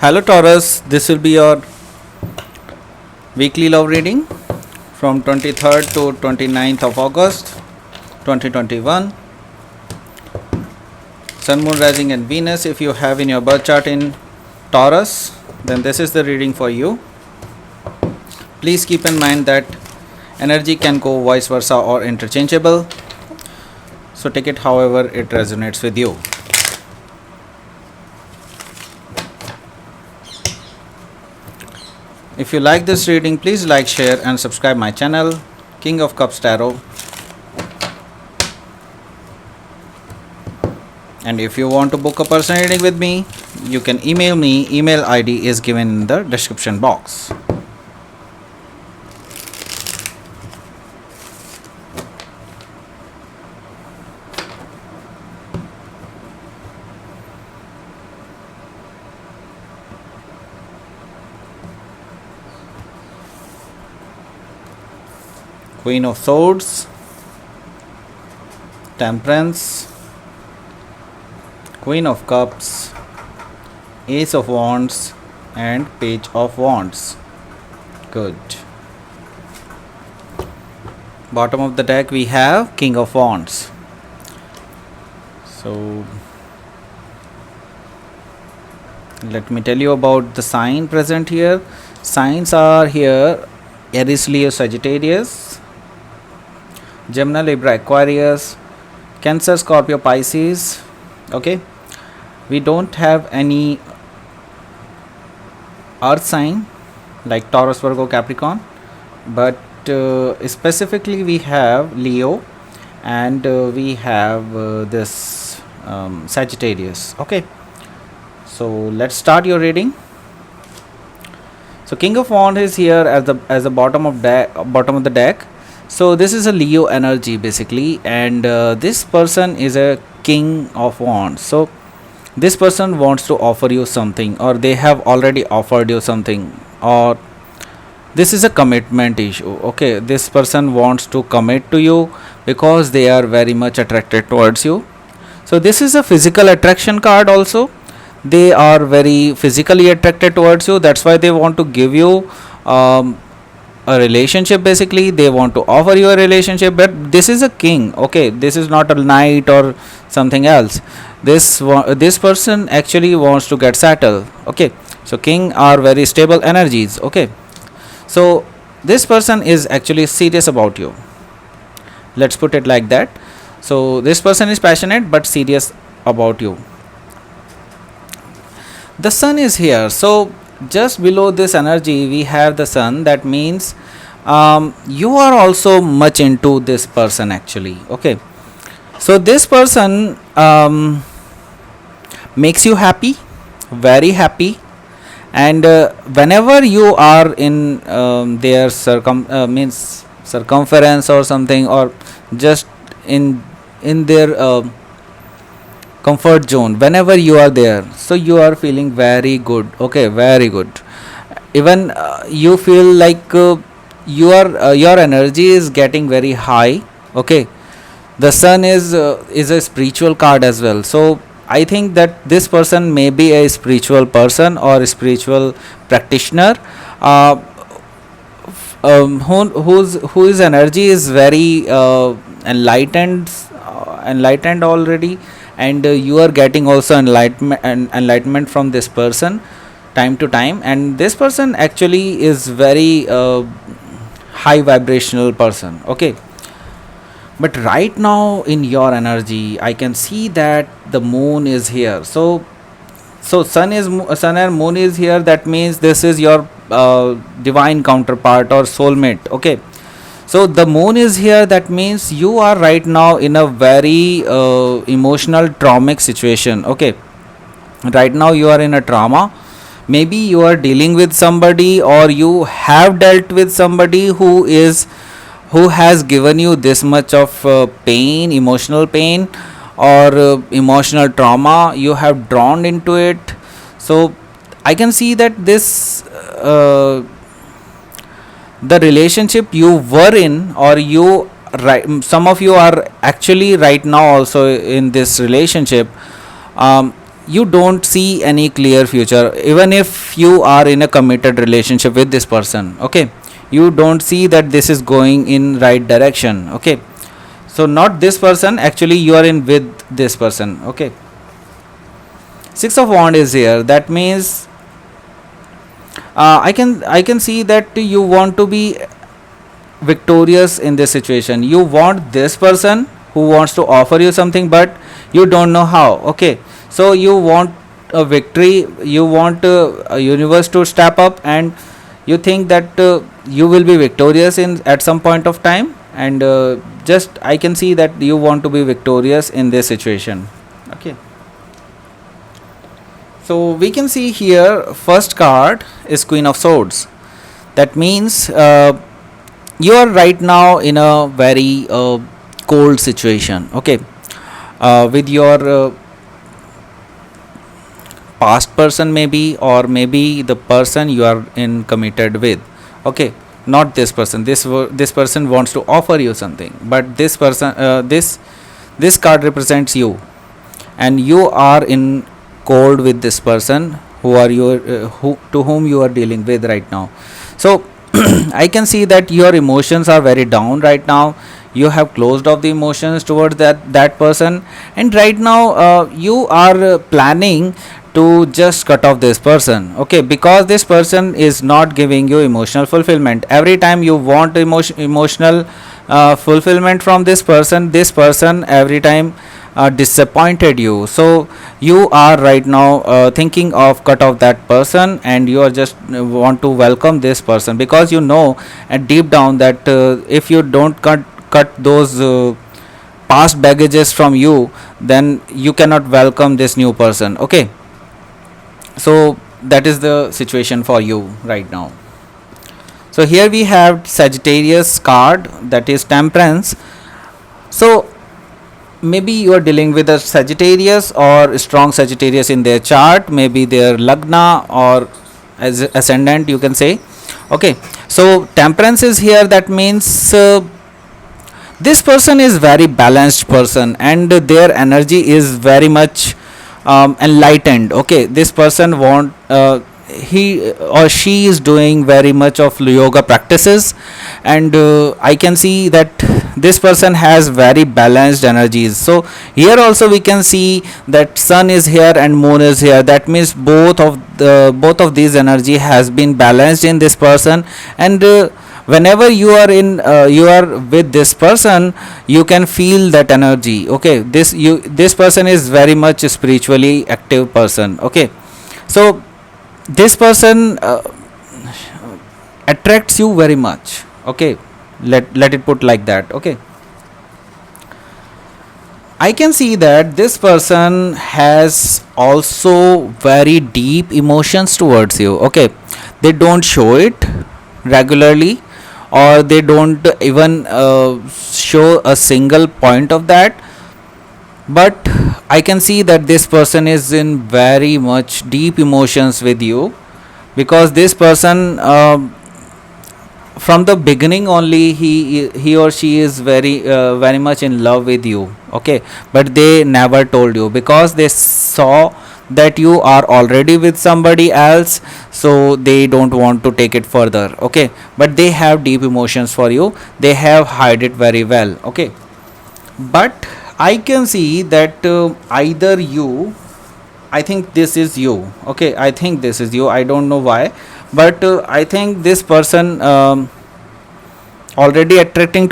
Hello Taurus, this will be your weekly love reading from 23rd to 29th of August 2021. Sun, Moon, Rising and Venus. If you have in your birth chart in Taurus, then this is the reading for you. Please keep in mind that energy can go vice versa or interchangeable. So take it however it resonates with you. If you like this reading, please like, share and subscribe my channel, King of Cups Tarot. And if you want to book a personal reading with me, you can email me. Email ID is given in the description box. Queen of Swords, Temperance, Queen of Cups, Ace of Wands and Page of Wands. Good. Bottom of the deck we have King of Wands. So let me tell you about the sign present here. Signs are here: Aries, Leo, Sagittarius, Gemini, Libra, Aquarius, Cancer, Scorpio, Pisces. Okay, we don't have any earth sign like Taurus, Virgo, Capricorn, but specifically we have Leo and we have this Sagittarius. Okay, so let's start your reading. So King of Wands is here as the bottom of the deck. So this is a Leo energy basically, and this person is a King of Wands. So this person wants to offer you something, or they have already offered you something, or this is a commitment issue. Okay, this person wants to commit to you because they are very much attracted towards you. So this is a physical attraction card also. They are very physically attracted towards you. That's why they want to give you a relationship. Basically they want to offer you a relationship, but this is a king. Okay, this is not a knight or something else. This person actually wants to get settled. Okay, so king are very stable energies. Okay, so this person is actually serious about you, let's put it like that. So this person is passionate but serious about you. The sun is here. So just below this energy we have the sun. That means you are also much into this person actually. Okay, so this person makes you happy, very happy, and whenever you are in their circumference or something, or just in their comfort zone, whenever you are there, so you are feeling very good. Okay, very good. Even you feel like your energy is getting very high. Okay, the sun is a spiritual card as well. So I think that this person may be a spiritual person or a spiritual practitioner, whose energy is very enlightened already, and you are getting also enlightenment from this person time to time. And this person actually is very high vibrational person. Okay, but right now in your energy I can see that the moon is here. So sun and moon is here. That means this is your divine counterpart or soulmate. Okay, so the moon is here. That means you are right now in a very emotional traumatic situation. Okay, right now you are in a trauma. Maybe you are dealing with somebody, or you have dealt with somebody who has given you this much of pain, emotional pain, or emotional trauma. You have drawn into it. So I can see that this the relationship you were in, or you some of you are actually right now also in this relationship. you don't see any clear future even if you are in a committed relationship with this person. Okay, you don't see that this is going in right direction. Okay, so not this person, actually you are in with this person. Okay, six of wand is here, that means I can see that you want to be victorious in this situation. You want this person who wants to offer you something, but you don't know how. Okay, so you want a victory, you want a universe to step up, and you think that you will be victorious in at some point of time, and just I can see that you want to be victorious in this situation. Okay, so we can see here first card is Queen of Swords. That means you are right now in a very cold situation. Okay, with your past person maybe, or maybe the person you are in committed with. Okay, not this person. This person wants to offer you something, but this person this card represents you, and you are in cold with this person who are your who to whom you are dealing with right now. So I can see that your emotions are very down right now. You have closed off the emotions towards that person, and right now you are planning to just cut off this person. Okay, because this person is not giving you emotional fulfillment. Every time you want emotional fulfillment from this person every time disappointed you. So you are right now thinking of cut off that person, and you are just want to welcome this person, because you know and deep down that if you don't cut those past baggages from you, then you cannot welcome this new person. Okay, so that is the situation for you right now. So here we have Sagittarius card, that is Temperance. So maybe you are dealing with a Sagittarius or strong Sagittarius in their chart, maybe their lagna or as ascendant, you can say. Okay, so Temperance is here, that means this person is very balanced person, and their energy is very much enlightened. Okay, this person want he or she is doing very much of yoga practices, and I can see that this person has very balanced energies. So here also we can see that sun is here and moon is here, that means both of these energy has been balanced in this person, and whenever you are with this person, you can feel that energy. Okay, this person is very much spiritually active person. Okay, so this person attracts you very much. Okay, let it put like that. Okay, I can see that this person has also very deep emotions towards you. Okay, they don't show it regularly, or they don't even show a single point of that, but I can see that this person is in very much deep emotions with you, because this person from the beginning only he or she is very much in love with you. Okay, but they never told you because they saw that you are already with somebody else, so they don't want to take it further. Okay, but they have deep emotions for you, they have hide it very well. Okay, but I can see that either you, I think this is you. Okay, I think this is you, I don't know why, but I think this person already attracting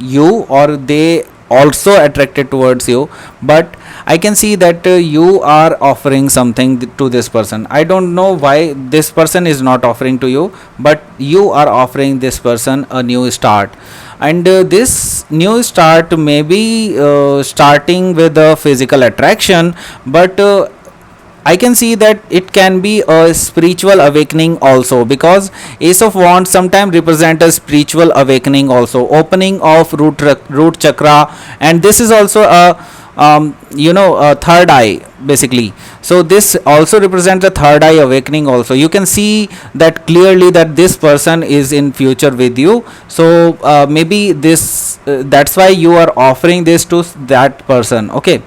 you, or they also attracted towards you, but I can see that you are offering something to this person. I don't know why this person is not offering to you, but you are offering this person a new start, and this new start may be starting with a physical attraction, but I can see that it can be a spiritual awakening also, because Ace of Wands sometimes represent a spiritual awakening also, opening of root chakra, and this is also a a third eye basically. So this also represents a third eye awakening also. You can see that clearly that this person is in future with you. So maybe this that's why you are offering this to that person. Okay,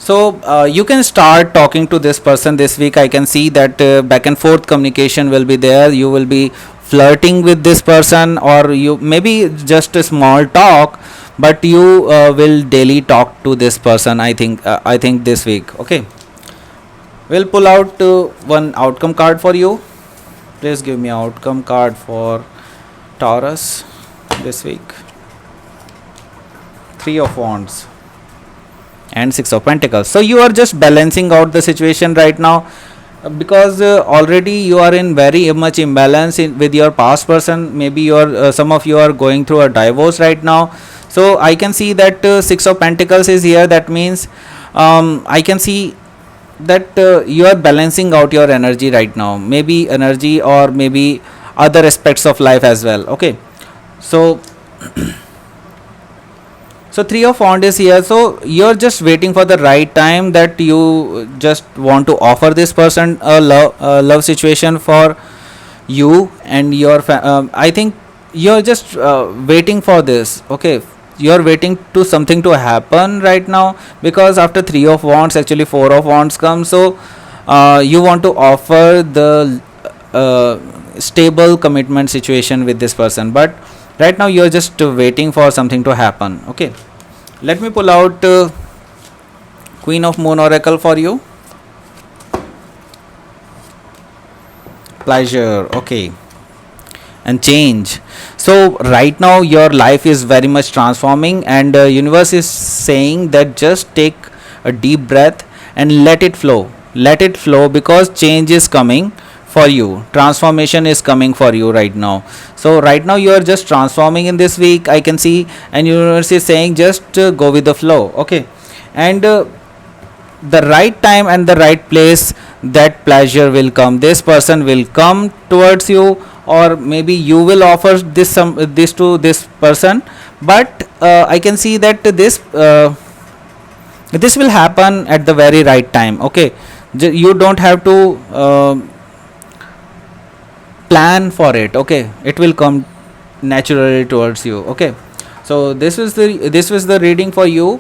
So you can start talking to this person this week. I can see that back and forth communication will be there. You will be flirting with this person, or you maybe just a small talk, but you will daily talk to this person. I think this week. Okay, we'll pull out one outcome card for you. Please give me outcome card for Taurus this week. Three of Wands and Six of Pentacles. So you are just balancing out the situation right now, because already you are in very much imbalance with your past person. Maybe some of you are going through a divorce right now. So I can see that Six of Pentacles is here. That means I can see that you are balancing out your energy right now, maybe energy or maybe other aspects of life as well. Okay, so so Three of Wands is here. So you're just waiting for the right time, that you just want to offer this person a love situation for you and your I think you're just waiting for this. Okay, you're waiting to something to happen right now, because after Three of Wands actually Four of Wands comes. So you want to offer the stable commitment situation with this person, but right now you're just waiting for something to happen. Okay, let me pull out Queen of Moon oracle for you. Pleasure. Okay, and change. So right now your life is very much transforming, and universe is saying that just take a deep breath and let it flow. Let it flow, because change is coming for you, transformation is coming for you right now. So right now you are just transforming in this week, I can see, and universe is saying just go with the flow. Okay, and the right time and the right place, that pleasure will come. This person will come towards you, or maybe you will offer this to this person. But I can see that this will happen at the very right time. Okay, you don't have to plan for it. Okay, it will come naturally towards you. Okay, so this was the reading for you,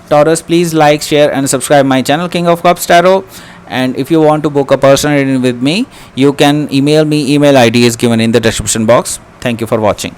Taurus. Please like, share and subscribe my channel King of Cups Tarot. And if you want to book a personal reading with me, you can email me. Email ID is given in the description box. Thank you for watching.